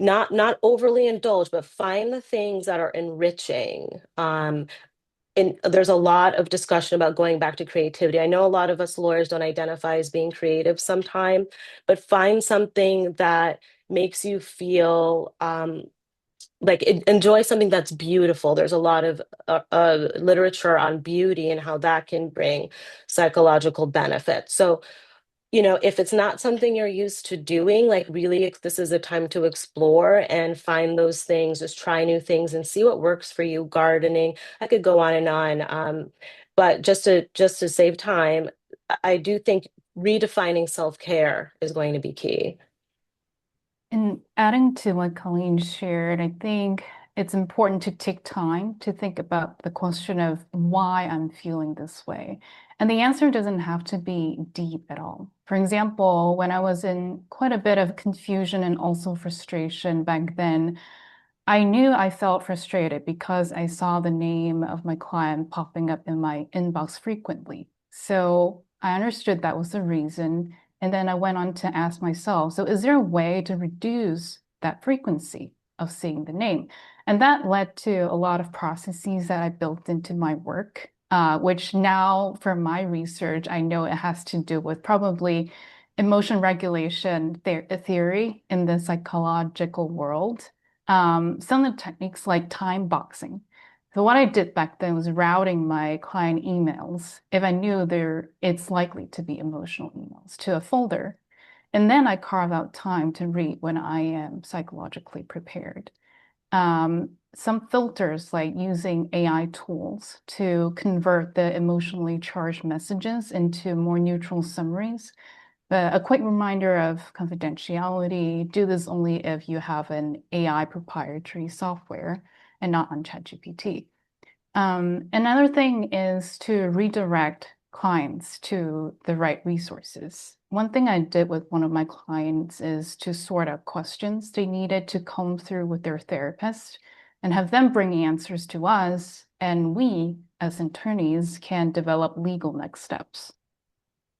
not overly indulge, but find the things that are enriching. And there's a lot of discussion about going back to creativity. I know a lot of us lawyers don't identify as being creative sometime, but find something that makes you feel like enjoy something that's beautiful. There's a lot of literature on beauty and how that can bring psychological benefits. So, if it's not something you're used to doing, like really, this is a time to explore and find those things, just try new things and see what works for you. Gardening, I could go on and on. But just to save time, I do think redefining self-care is going to be key. And adding to what Colleen shared, I think it's important to take time to think about the question of why I'm feeling this way. And the answer doesn't have to be deep at all. For example, when I was in quite a bit of confusion and also frustration back then, I knew I felt frustrated because I saw the name of my client popping up in my inbox frequently. So I understood that was the reason. And then I went on to ask myself, so is there a way to reduce that frequency of seeing the name? And that led to a lot of processes that I built into my work, which now from my research, I know it has to do with probably emotion regulation theory in the psychological world. Some of the techniques like time boxing. So what I did back then was routing my client emails if I knew it's likely to be emotional emails to a folder. And then I carve out time to read when I am psychologically prepared. Some filters like using AI tools to convert the emotionally charged messages into more neutral summaries. A quick reminder of confidentiality. Do this only if you have an AI proprietary software and not on ChatGPT. Another thing is to redirect clients to the right resources. One thing I did with one of my clients is to sort out questions they needed to comb through with their therapist and have them bring answers to us, and we, as attorneys, can develop legal next steps.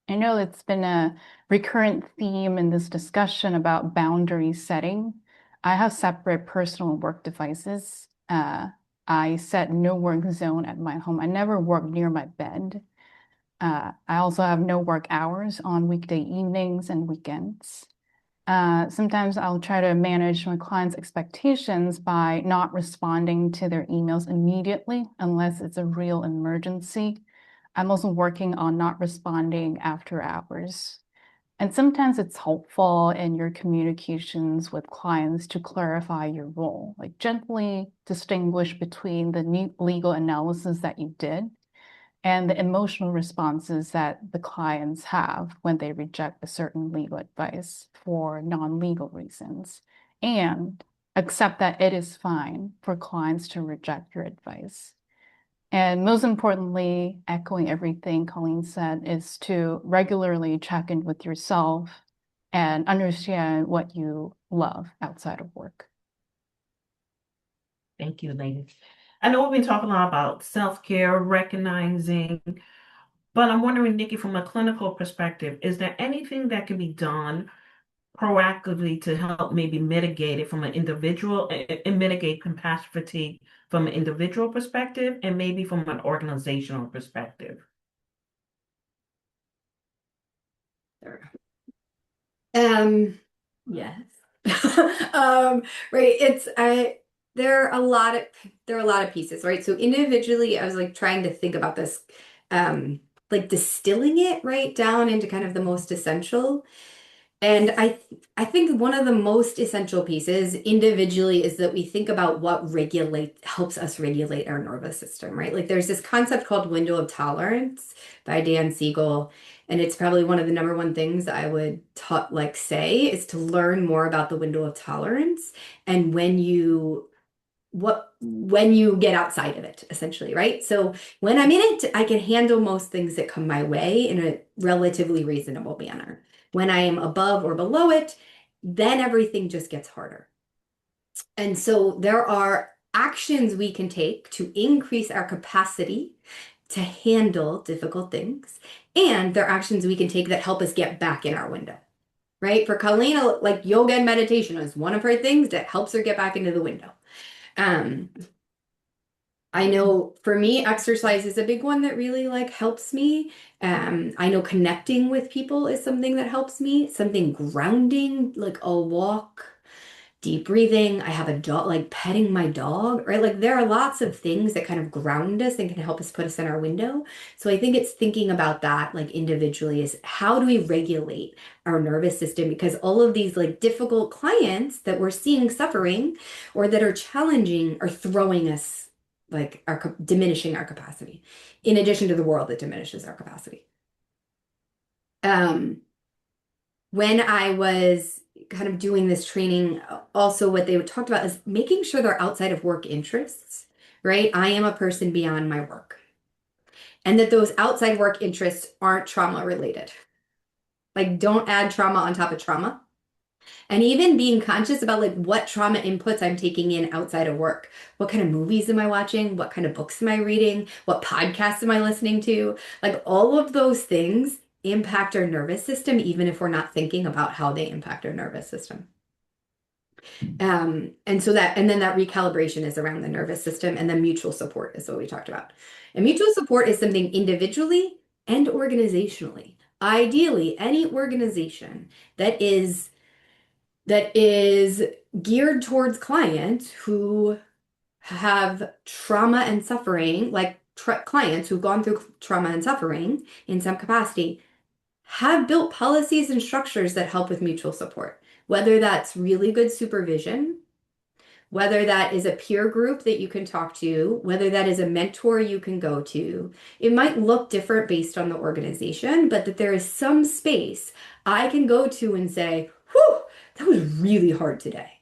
I know it's been a recurrent theme in this discussion about boundary setting. I have separate personal work devices. I set no work zone at my home. I never work near my bed. I also have no work hours on weekday evenings and weekends. Sometimes I'll try to manage my clients' expectations by not responding to their emails immediately unless it's a real emergency. I'm also working on not responding after hours. And sometimes it's helpful in your communications with clients to clarify your role, like gently distinguish between the legal analysis that you did and the emotional responses that the clients have when they reject a certain legal advice for non-legal reasons, and accept that it is fine for clients to reject your advice. And most importantly, echoing everything Colleen said, is to regularly check in with yourself and understand what you love outside of work. Thank you, ladies. I know we've been talking a lot about self-care, recognizing, but I'm wondering, Nikki, from a clinical perspective, is there anything that can be done proactively to help maybe mitigate it from an individual and mitigate compassion fatigue from an individual perspective and maybe from an organizational perspective? Sure. Yes. Right. There are a lot of pieces, right? So individually, I was like trying to think about this, like distilling it right down into kind of the most essential. And I think one of the most essential pieces individually is that we think about what helps us regulate our nervous system, right? Like there's this concept called window of tolerance by Dan Siegel, and it's probably one of the number one things that I would say is to learn more about the window of tolerance and when you get outside of it, essentially, right? So when I'm in it, I can handle most things that come my way in a relatively reasonable manner. When I am above or below it, then everything just gets harder. And so there are actions we can take to increase our capacity to handle difficult things. And there are actions we can take that help us get back in our window, right? For Colleen, like yoga and meditation is one of her things that helps her get back into the window. I know for me, exercise is a big one that really like helps me. I know connecting with people is something that helps me. Something grounding, like a walk, deep breathing. I have a dog, like petting my dog, right? Like there are lots of things that kind of ground us and can help us put us in our window. So I think it's thinking about that like individually is how do we regulate our nervous system? Because all of these like difficult clients that we're seeing suffering or that are challenging are throwing us like diminishing our capacity in addition to the world that diminishes our capacity. When I was kind of doing this training, also what they talked about is making sure they're outside of work interests, right? I am a person beyond my work, and that those outside work interests aren't trauma related. Like, don't add trauma on top of trauma. And even being conscious about like what trauma inputs I'm taking in outside of work. What kind of movies am I watching? What kind of books am I reading? What podcasts am I listening to? Like all of those things impact our nervous system, even if we're not thinking about how they impact our nervous system. And so that, and then that recalibration is around the nervous system, and then mutual support is what we talked about. And mutual support is something individually and organizationally. Ideally, any organization that is geared towards clients who have trauma and suffering, like clients who've gone through trauma and suffering in some capacity, have built policies and structures that help with mutual support, whether that's really good supervision, whether that is a peer group that you can talk to, whether that is a mentor you can go to. It might look different based on the organization, but that there is some space I can go to and say, whew, that was really hard today.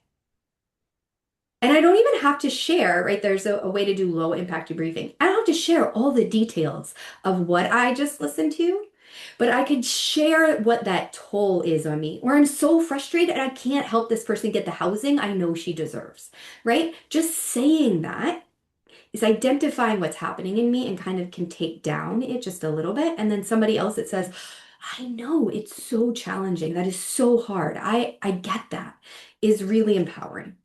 And I don't even have to share, right? There's a way to do low impact debriefing. I don't have to share all the details of what I just listened to, but I could share what that toll is on me. Or I'm so frustrated I can't help this person get the housing I know she deserves, right? Just saying that is identifying what's happening in me and kind of can take down it just a little bit. And then somebody else that says, I know it's so challenging. That is so hard. I get that is really empowering.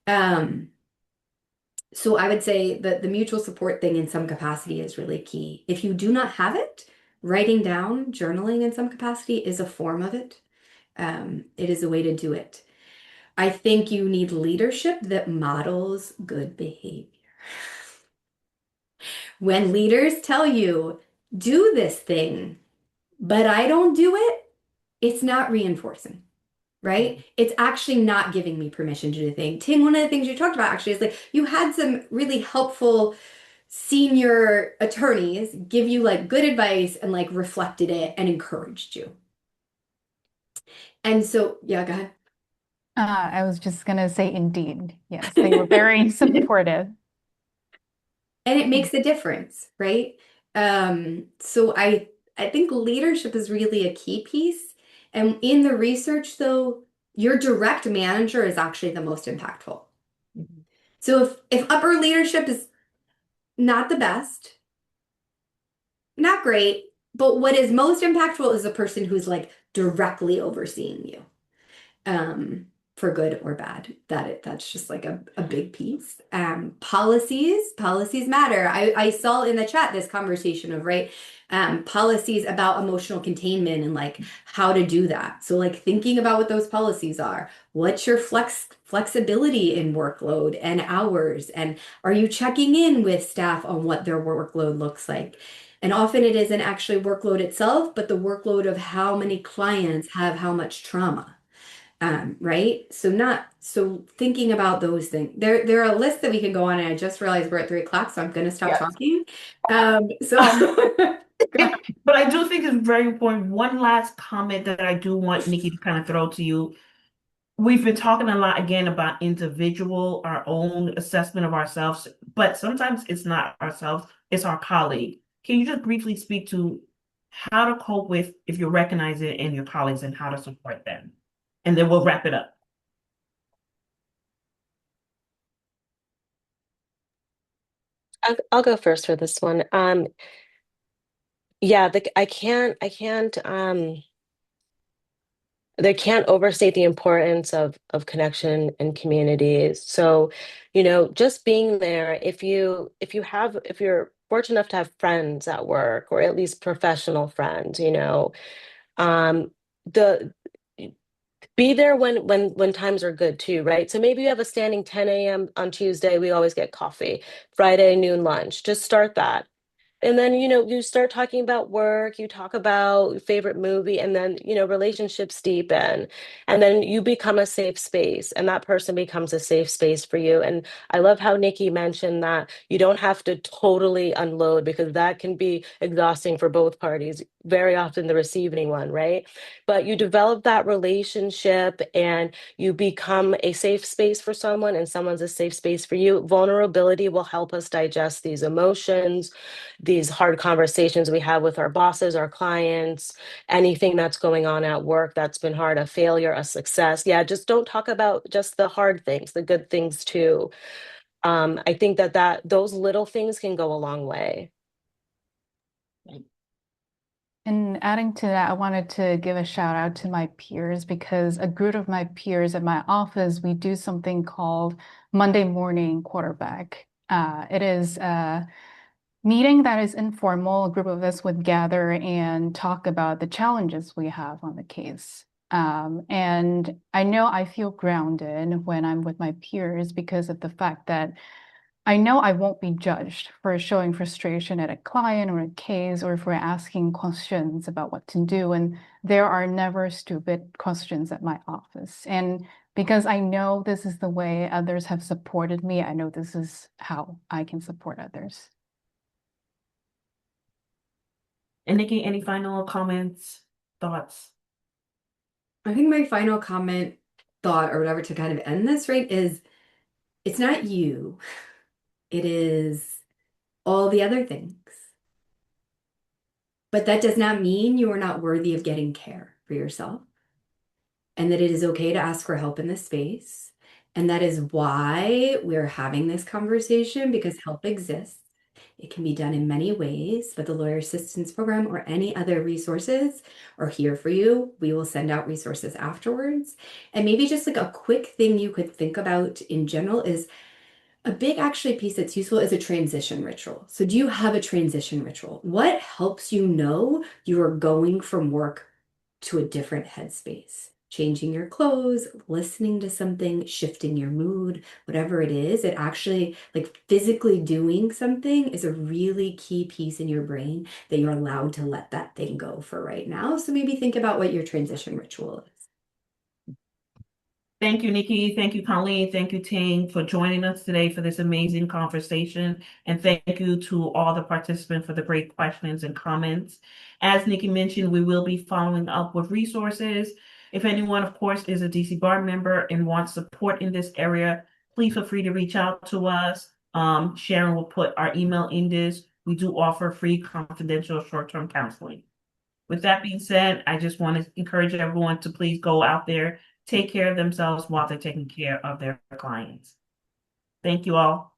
Um, so I would say that the mutual support thing in some capacity is really key. If you do not have it, writing down, journaling in some capacity is a form of it. It is a way to do it. I think you need leadership that models good behavior. When leaders tell you, do this thing, but I don't do it, it's not reinforcing. Right? It's actually not giving me permission to do the thing. Tim, one of the things you talked about actually is like you had some really helpful senior attorneys give you like good advice and like reflected it and encouraged you. And so, yeah, go ahead. I was just gonna say, indeed, yes, they were very supportive. And it makes a difference, right? So I think leadership is really a key piece. And in the research, though, your direct manager is actually the most impactful. Mhm. So if upper leadership is not the best, not great, but what is most impactful is the person who's like directly overseeing you. For good or bad. That's just like a big piece. Policies matter. I saw in the chat this conversation of right policies about emotional containment and like how to do that. So like thinking about what those policies are. What's your flexibility in workload and hours? And are you checking in with staff on what their workload looks like? And often it isn't actually workload itself, but the workload of how many clients have how much trauma. Right? So thinking about those things. There are a list that we can go on, and I just realized we're at 3 o'clock, so I'm gonna stop Yes. talking. But I do think it's very important. One last comment that I do want Nikki to kind of throw to you. We've been talking a lot again about individual, our own assessment of ourselves, but sometimes it's not ourselves, it's our colleague. Can you just briefly speak to how to cope with if you recognize it in your colleagues and how to support them? And then we'll wrap it up. I'll go first for this one. Yeah, they can't overstate the importance of connection and communities. So, just being there, if you're fortunate enough to have friends at work or at least professional friends, um, the be there when times are good too, right? So maybe you have a standing 10 a.m. on Tuesday. We always get coffee. Friday, noon lunch. Just start that. And then, you start talking about work, you talk about your favorite movie, and then, relationships deepen. And then you become a safe space, and that person becomes a safe space for you. And I love how Nikki mentioned that you don't have to totally unload because that can be exhausting for both parties, very often the receiving one, right? But you develop that relationship and you become a safe space for someone, and someone's a safe space for you. Vulnerability will help us digest these emotions, these hard conversations we have with our bosses, our clients, anything that's going on at work that's been hard, a failure, a success. Yeah, just don't talk about just the hard things, the good things too. I think that those little things can go a long way. And adding to that, I wanted to give a shout out to my peers because a group of my peers at my office, we do something called Monday morning quarterback. It is a meeting that is informal. A group of us would gather and talk about the challenges we have on the case. And I know I feel grounded when I'm with my peers because of the fact that I know I won't be judged for showing frustration at a client or a case or for asking questions about what to do. And there are never stupid questions at my office. And because I know this is the way others have supported me, I know this is how I can support others. And Nikki, any final comments, thoughts? I think my final comment, thought, or whatever to kind of end this, right, is it's not you. It is all the other things. But that does not mean you are not worthy of getting care for yourself, and that it is okay to ask for help in this space. And that is why we're having this conversation, because help exists. It can be done in many ways, but the Lawyer Assistance Program or any other resources are here for you. We will send out resources afterwards. And maybe just like a quick thing you could think about in general is a big actually piece that's useful is a transition ritual. So do you have a transition ritual? What helps you know you are going from work to a different headspace? Changing your clothes, listening to something, shifting your mood, whatever it is, it actually, like physically doing something is a really key piece in your brain that you're allowed to let that thing go for right now. So maybe think about what your transition ritual is. Thank you, Nikki. Thank you, Colleen. Thank you, Ting, for joining us today for this amazing conversation. And thank you to all the participants for the great questions and comments. As Nikki mentioned, we will be following up with resources. If anyone, of course, is a DC Bar member and wants support in this area, please feel free to reach out to us. Sharon will put our email in this. We do offer free confidential short-term counseling. With that being said, I just want to encourage everyone to please go out there, take care of themselves while they're taking care of their clients. Thank you all.